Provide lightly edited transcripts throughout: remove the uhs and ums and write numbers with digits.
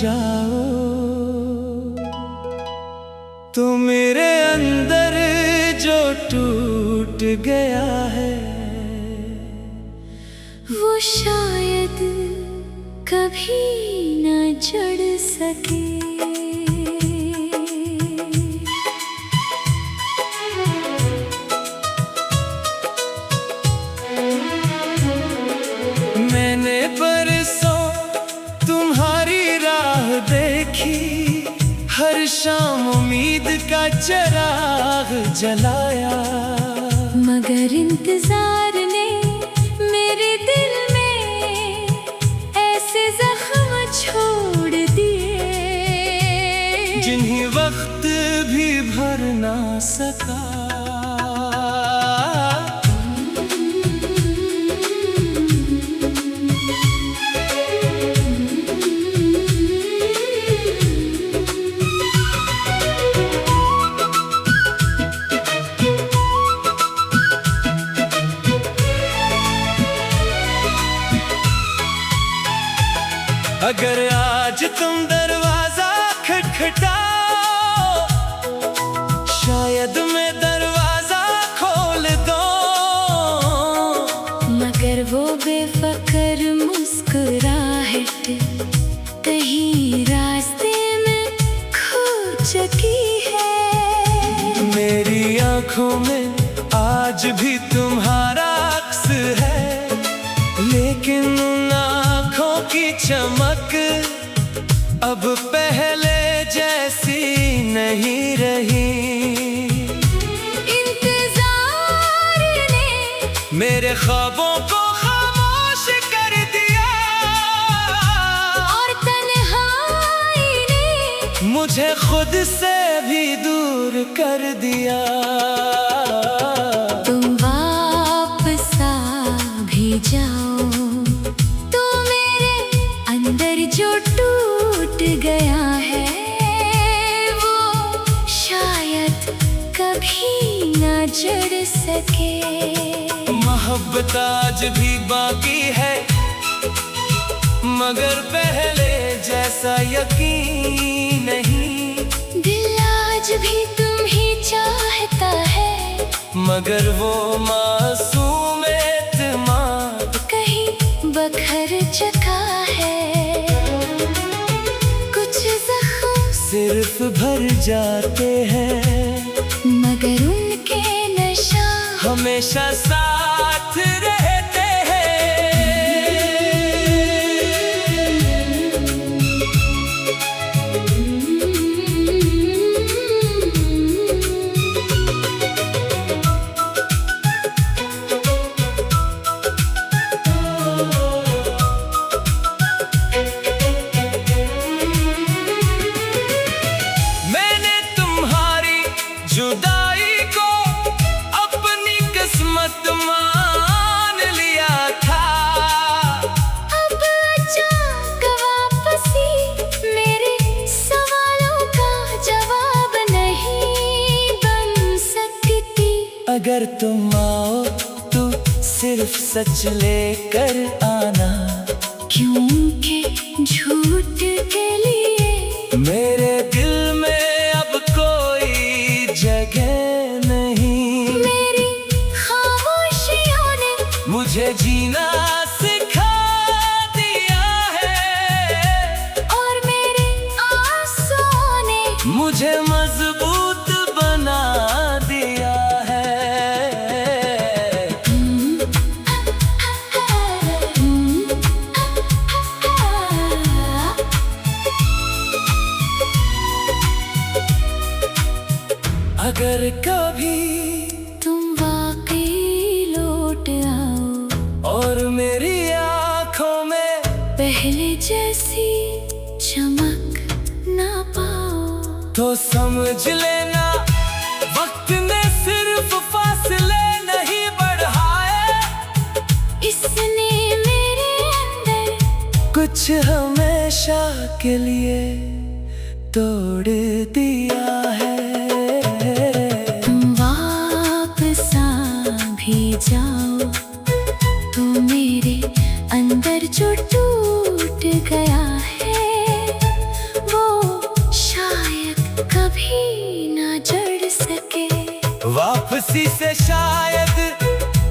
जाओ तो मेरे अंदर जो टूट गया है वो शायद कभी न जड़ सके। मैंने बरसों तुम्हारी राह देखी, हर शाम उम्मीद का चिराग जलाया, मगर इंतजार ने मेरे दिल में ऐसे जख्म छोड़ दिए जिन्हें वक्त भी भर ना सका। अगर आज तुम दरवाजा खटखटाओ, शायद मैं दरवाजा खोल दूं, मगर वो बेफिक्र मुस्कुराहट कहीं रास्ते में खो चुकी है। मेरी आंखों में आज भी तुम्हारा अक्स है, लेकिन उन आंखों की चमक अब पहले जैसी नहीं रही। इंतजार ने मेरे ख्वाबों को खामोश कर दिया, और तन्हाई ने मुझे खुद से भी दूर कर दिया। तुम वापस आ भी जाओ तो मेरे अंदर जो टूट गया है वो शायद कभी ना जड़ सके। मोहब्बत आज भी बाकी है, मगर पहले जैसा यकीन नहीं। दिल आज भी तुम ही चाहता है, मगर वो मासूम एतमाद कहीं बखर चुका है। कुछ जख्म सिर्फ भर जाते हैं, मगर उनके निशान हमेशा साथ रहते हैं। मैंने तुम्हारी जुदाई को अपनी किस्मत मान लिया था, अब अचानक वापसी मेरे सवालों का जवाब नहीं बन सकती। अगर तुम आओ तो सिर्फ सच लेकर आना, क्योंकि झूठ के लिए मेरे दिल में अब कोई जगह नहीं। मेरी खामोशियों ने मुझे जीना सिखा दिया है, और मेरे आंसुओं ने मुझे मजबूत बना दिया है। अगर कभी तुम वाकई लौट आओ और मेरी आंखों में पहले जैसी चमक ना पाओ, तो समझ लेना वक्त ने सिर्फ फासले नहीं बढ़ाए, इसने मेरे अंदर कुछ हमेशा के लिए तोड़ दिया है। तुम वापस आ भी जाओ तो मेरे अंदर जो टूट गया है कभी ना जुड़ सके। वापसी से शायद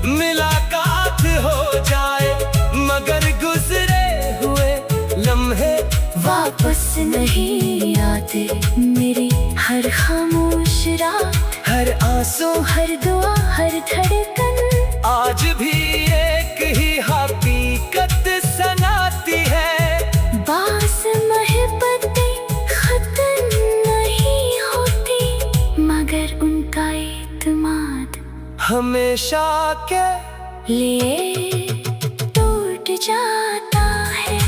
मुलाकात हो जाए, मगर गुजरे हुए लम्हे वापस नहीं आते। मेरी हर खामोश रात, हर आंसू, हर दुआ, हर धड़कन आज भी एक ही हकीकत सुनाती है। बास महबतें खत्म नहीं होती, मगर उनका एतमाद हमेशा के लिए टूट जाता है।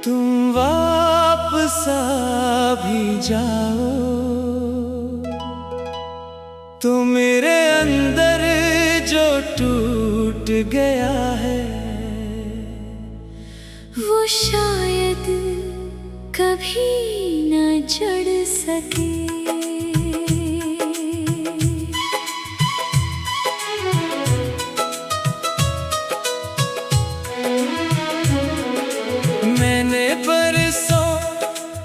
तुम वापस आ भी जाओ तो मेरे अंदर जो टूट गया है वो शायद कभी न जुड़ सके। मैंने परसों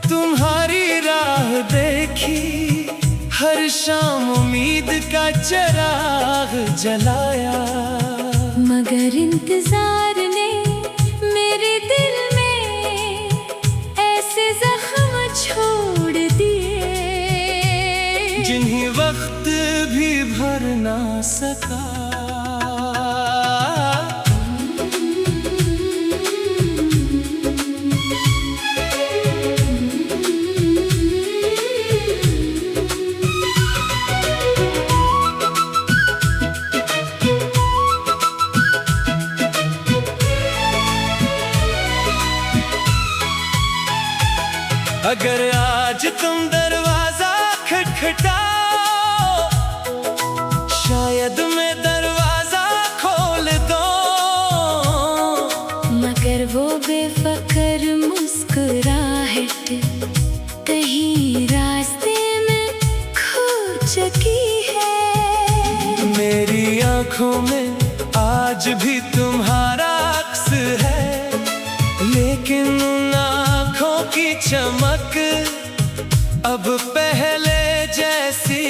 तुम्हारी राह देखी, हर शाम उम्मीद का चिराग जलाया, मगर इंतजार ने मेरे दिल में ऐसे जख्म छोड़ दिए जिन्हें वक्त भी भर ना सका। अगर आज तुम दरवाजा खटखटाओ, शायद मैं दरवाजा खोल दूं, मगर वो बेफिक्र मुस्कुराहट कहीं रास्ते में खो चुकी है। मेरी आंखों में आज भी तुम्हारा अक्स है, लेकिन उन आंखों की चमक अब पहले जैसी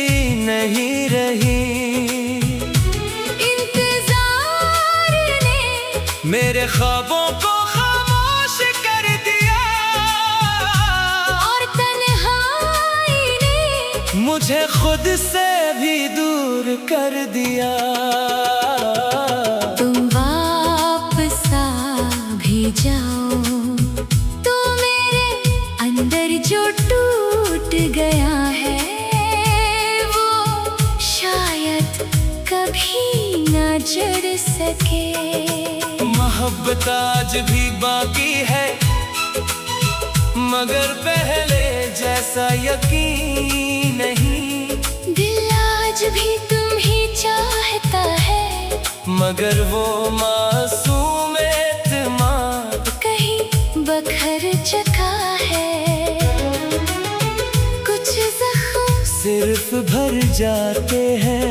नहीं रही। इंतजार ने मेरे ख्वाबों को खामोश कर दिया, और तन्हाई ने मुझे खुद से भी दूर कर दिया। तुम वापस आ भी जाओ तो मेरे अंदर जो टूट गया है वो शायद कभी ना जुड़ सके। मोहब्बत आज भी बाकी है, मगर पहले जैसा यकीन नहीं। दिल आज भी तुम ही चाहता है, मगर वो मासूम एतमाद कहीं बखर चुका है। कुछ जख्म सिर्फ भर जाते हैं,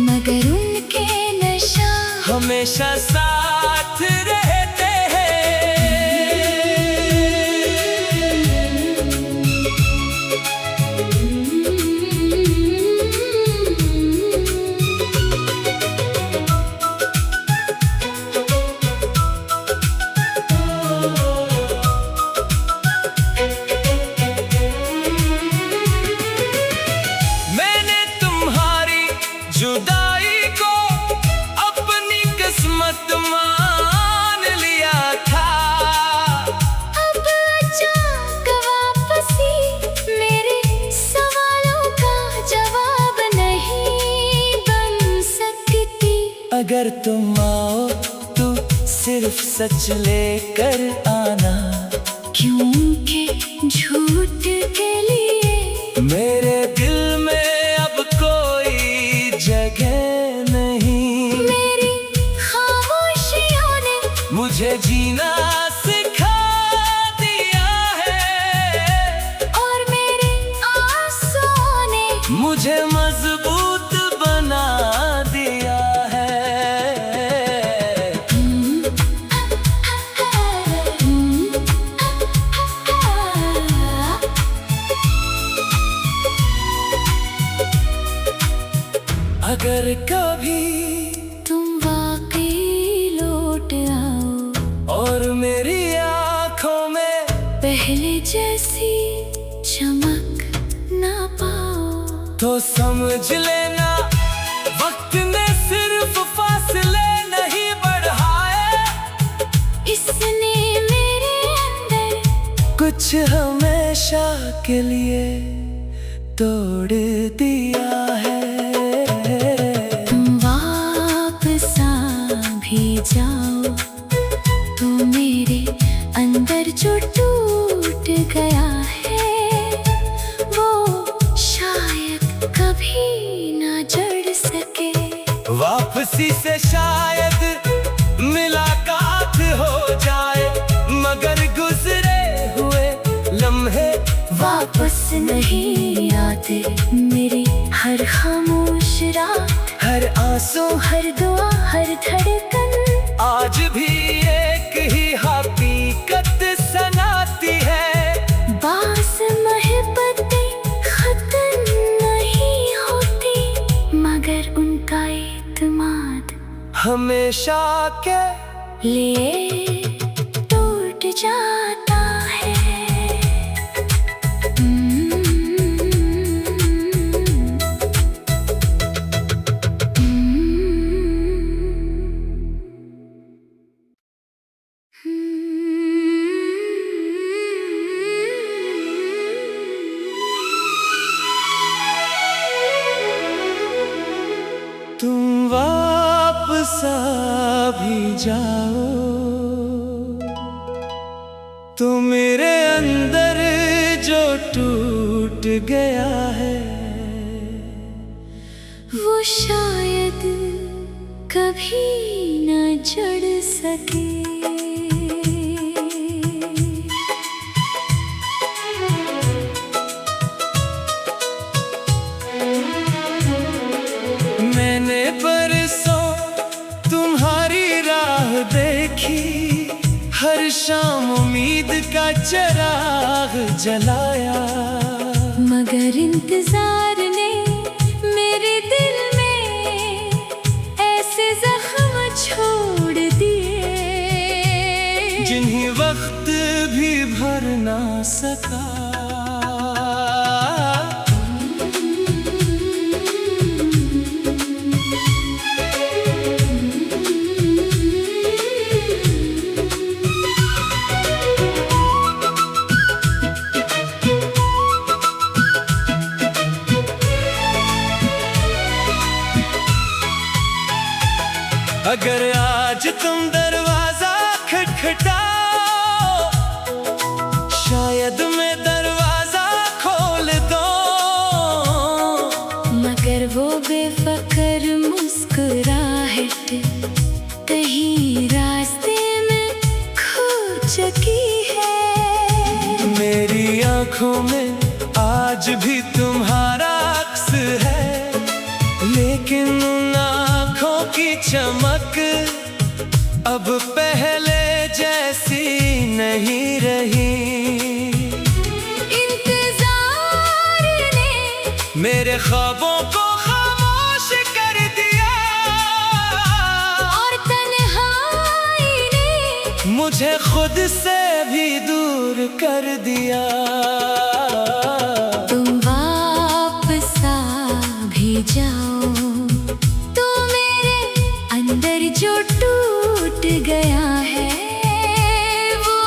मगर उनके निशान हमेशा साथ रहते हैं। मैंने तुम्हारी जुदाई को अपनी किस्मत मान लिया था, अब अचानक वापसी मेरे सवालों का जवाब नहीं बन सकती। अगर तुम आओ तो सिर्फ सच लेकर आना, क्योंकि झूठ के लिए मेरे दिल में अब कोई जगह नहीं। मेरी खामोशियों ने मुझे मुझे जीना सिखा दिया है, और मेरे आंसुओं ने मुझे मजबूत बना दिया है। अगर कभी तुम वाकई लौट आओ और मेरी आंखों में पहले जैसी चमक ना पाओ, तो समझ लेना वक्त ने सिर्फ फासले नहीं बढ़ाए, इसने मेरे अंदर कुछ हमेशा के लिए तोड़ दिया है। तुम वापस आ भी जाओ तो मेरे अंदर जो टूट गया है वो शायद कभी ना जड़ सके। वापसी से शायद मुलाकात हो जाए, मगर गुजरे हुए लम्हे वापस नहीं आते। मेरी हर खामोश रात, हर आंसू, हर दुआ, हर धड़कन आज भी एक ही हकीकत सुनाती है। बास मोहब्बतें खत्म नहीं होती, मगर उनका एतमाद हमेशा के लिए टूट जाता है। तुम वापस आ भी जाओ तो मेरे अंदर जो टूट गया है वो शायद कभी न जड़ सके। मैंने बरसों तुम्हारी राह देखी, हर शाम उम्मीद का चिराग जलाया, मगर इंतजार ने मेरे दिल में ऐसे जख्म छोड़ दिए जिन्हें वक्त भी भर ना सका। अगर आज तुम दरवाजा खटखटाओ, शायद मैं दरवाजा खोल दूं, मगर वो बेफिक्र मुस्कुराहट कहीं रास्ते में खो चुकी है। मेरी आंखों में आज भी तुम्हारा अक्स है, लेकिन उन आंखों की चमक अब पहले जैसी नहीं रही। इंतजार ने मेरे ख्वाबों को खामोश कर दिया, और तन्हाई ने मुझे खुद से भी दूर कर दिया। तुम वापस आ भी जाओ तो मेरे अंदर जो टूट गया है वो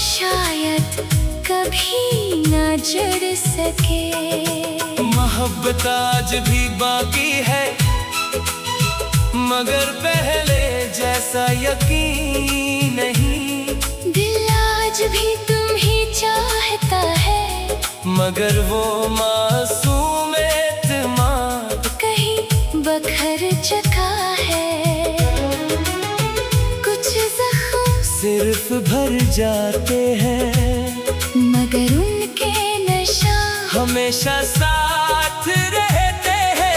शायद कभी ना जड़ सके। मोहब्बत आज भी बाकी है, मगर पहले जैसा यकीन नहीं। दिल आज भी तुम ही चाहता है, मगर वो मासूम एतमाद कहीं बखर चुका है। कुछ जख्म जुल्फ भर जाते हैं, मगर उनके नशा हमेशा साथ रहते हैं।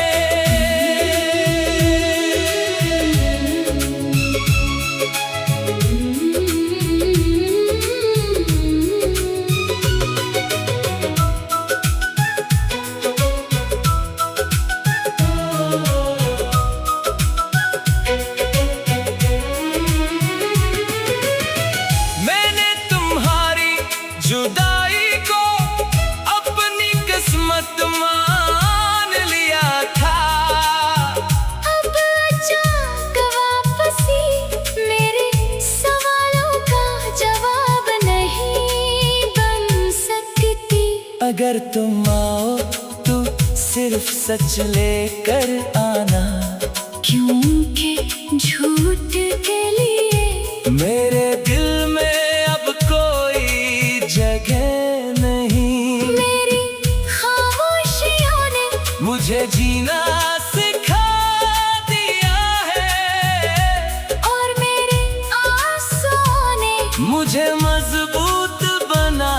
मैंने तुम्हारी जुदाई को अपनी किस्मत मान लिया था। अब अचानक वापसी मेरे सवालों का जवाब नहीं बन सकती। अगर तुम आओ तो सिर्फ सच लेकर आना, क्योंकि झूठ के लिए मेरे दिल में अब कोई जगह नहीं। मेरी खामोशियों ने मुझे जीना सिखा दिया है, और मेरे आंसुओं ने मुझे मजबूत बना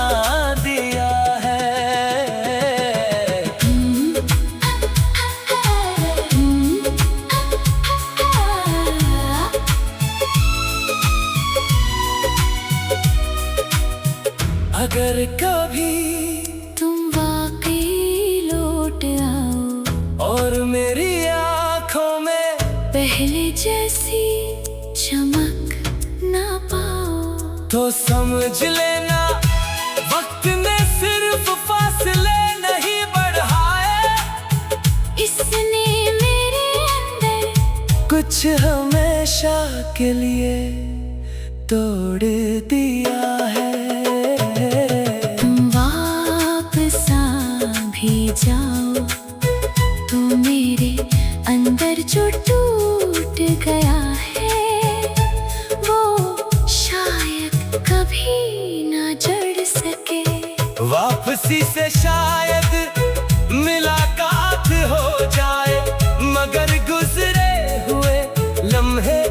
दिया है। अगर कभी तुम वाकई लौट आओ और मेरी आंखों में पहले जैसी चमक ना पाओ, तो समझ लेना वक्त ने सिर्फ फासले नहीं बढ़ाए, इसने मेरे अंदर कुछ हमेशा के लिए तोड़ दिया है। तुम वापस आ भी जाओ तो मेरे अंदर जो टूट गया है वो शायद कभी ना जड़ सके। वापसी से शायद मुलाकात हो जाए, मगर गुजरे हुए लम्हे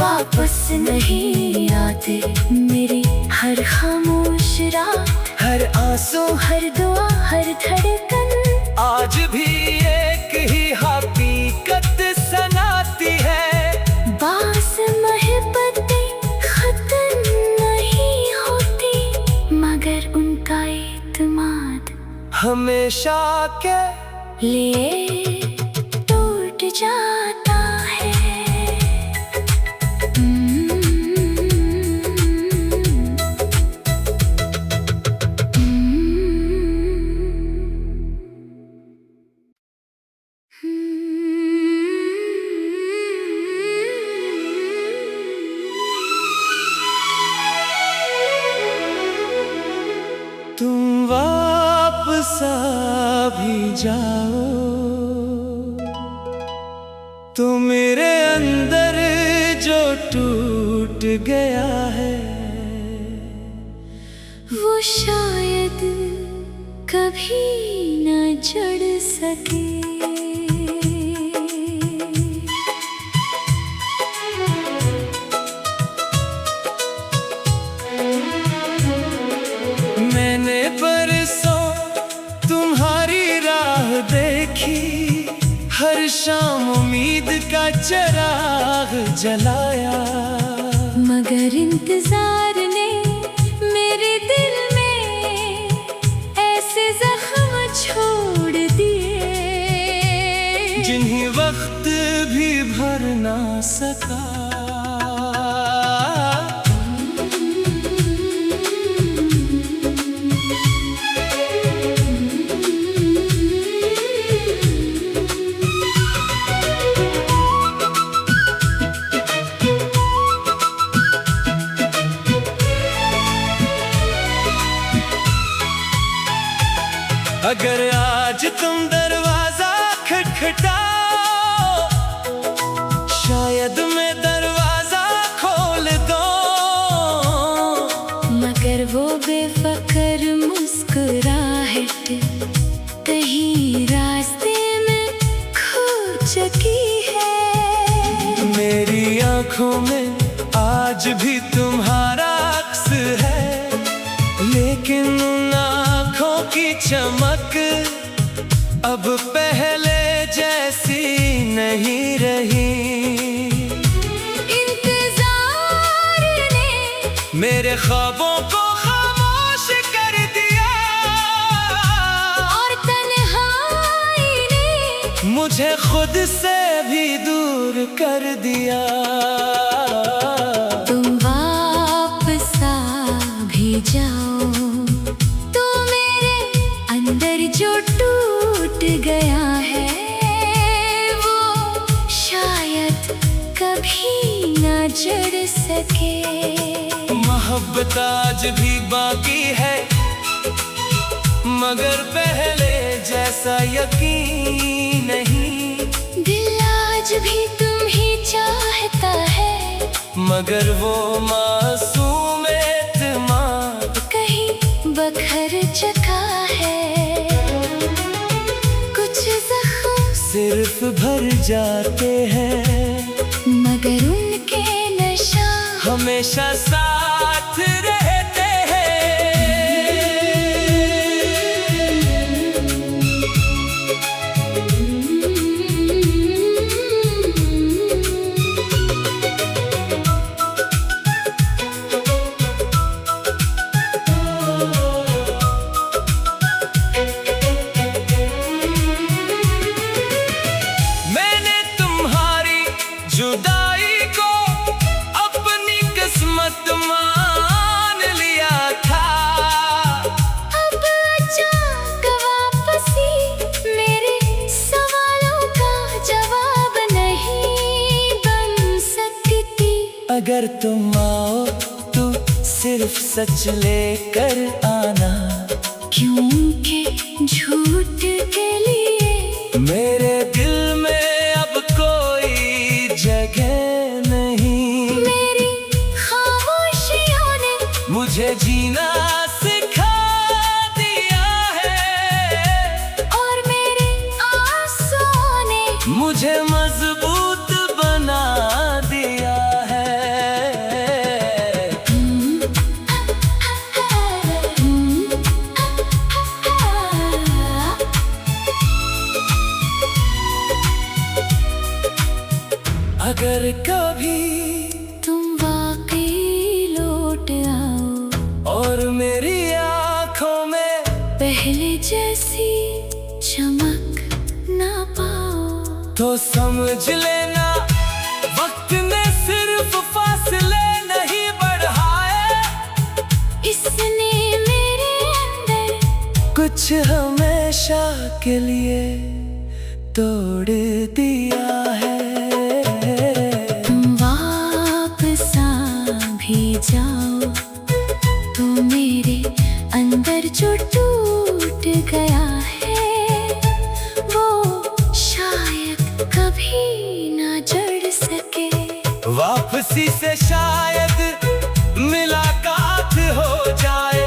वापस नहीं आते। मेरी हर खामोश रात, हर आंसू, हर दुआ, हर धड़कन आज भी एक ही हकीकत सुनाती है। बास मोहब्बतें खत्म नहीं होती, मगर उनका एतमाद हमेशा के लिए टूट जाता है। तुम वापस आ भी जाओ तो मेरे अंदर जो टूट गया है वो शायद कभी न जड़ सके। मैंने बरसों तुम्हारी राह देखी, हर शाम उम्मीद का चिराग जलाया, मगर इंतजार ने मेरे दिल में ऐसे जख्म छोड़ दिए जिन्हें वक्त भी भर ना सका। अगर आज तुम दरवाजा खटखटाओ, शायद मैं दरवाजा खोल दूं, मगर वो बेफिक्र मुस्कुराहट कहीं रास्ते में खो चुकी है। मेरी आंखों में आज भी तुम्हारा लेकिन उन आँखों की चमक अब पहले जैसी नहीं रही। इंतजार ने मेरे ख्वाबों को खामोश कर दिया और तन्हाई ने मुझे खुद से भी दूर कर दिया। तुम वापस आ भी जाओ तो मेरे अंदर जो टूट गया है वो शायद कभी ना जड़ सके। मोहब्बत आज भी बाकी है मगर पहले जैसा यकीन नहीं। दिल आज भी तुम ही चाहता है मगर वो मासूम एतमाद कहीं बखर चुका है। कुछ जख्म सिर्फ भर जाते हैं मगर उनके नशा हमेशा साथ रहते हैं। मैंने तुम्हारी जुदाई को अपनी किस्मत मान लिया था। अब अचानक वापसी मेरे सवालों का जवाब नहीं बन सकती। अगर तुम आओ तो सिर्फ सच लेकर आना क्योंकि झूठ के लिए मेरे दिल में अब कोई जगह नहीं। मेरी खामोशियों ने मुझे जीना सिखा दिया है और मेरे आंसुओं ने मुझे मजबूत बना दिया है। अगर कभी तुम वाकई लौट आओ और मेरी आँखों में पहले जैसी चमक ना पाओ तो समझ लेना वक्त ने सिर्फ फासले नहीं बढ़ाए। इसने मेरे अंदर कुछ हमेशा के लिए तोड़ दिया है। तुम वापस आ भी जाओ तो मेरे अंदर जो टूट गया है वो शायद कभी ना जड़ सके। वापसी से शायद मुलाकात हो जाए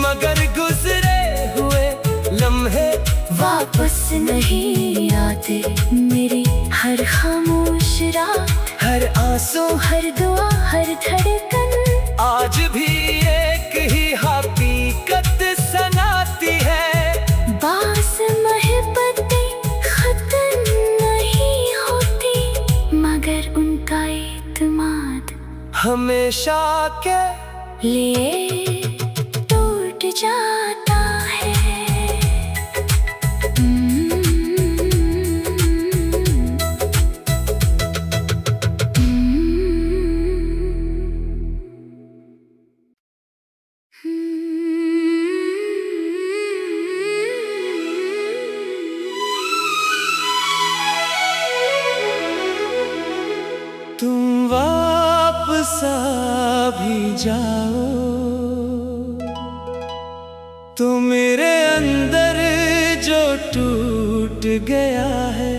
मगर गुजरे हुए लम्हे वापस नहीं आते। मेरी हर खामोश रात हर आंसू हर दुआ हर धड़कन आज भी एक ही हकीकत सुनाती है। बास मोहब्बतें खत्म नहीं होती मगर उनका एतमाद हमेशा के लिए टूट जाता है। तुम वापस आ भी जाओ तो मेरे अंदर जो टूट गया है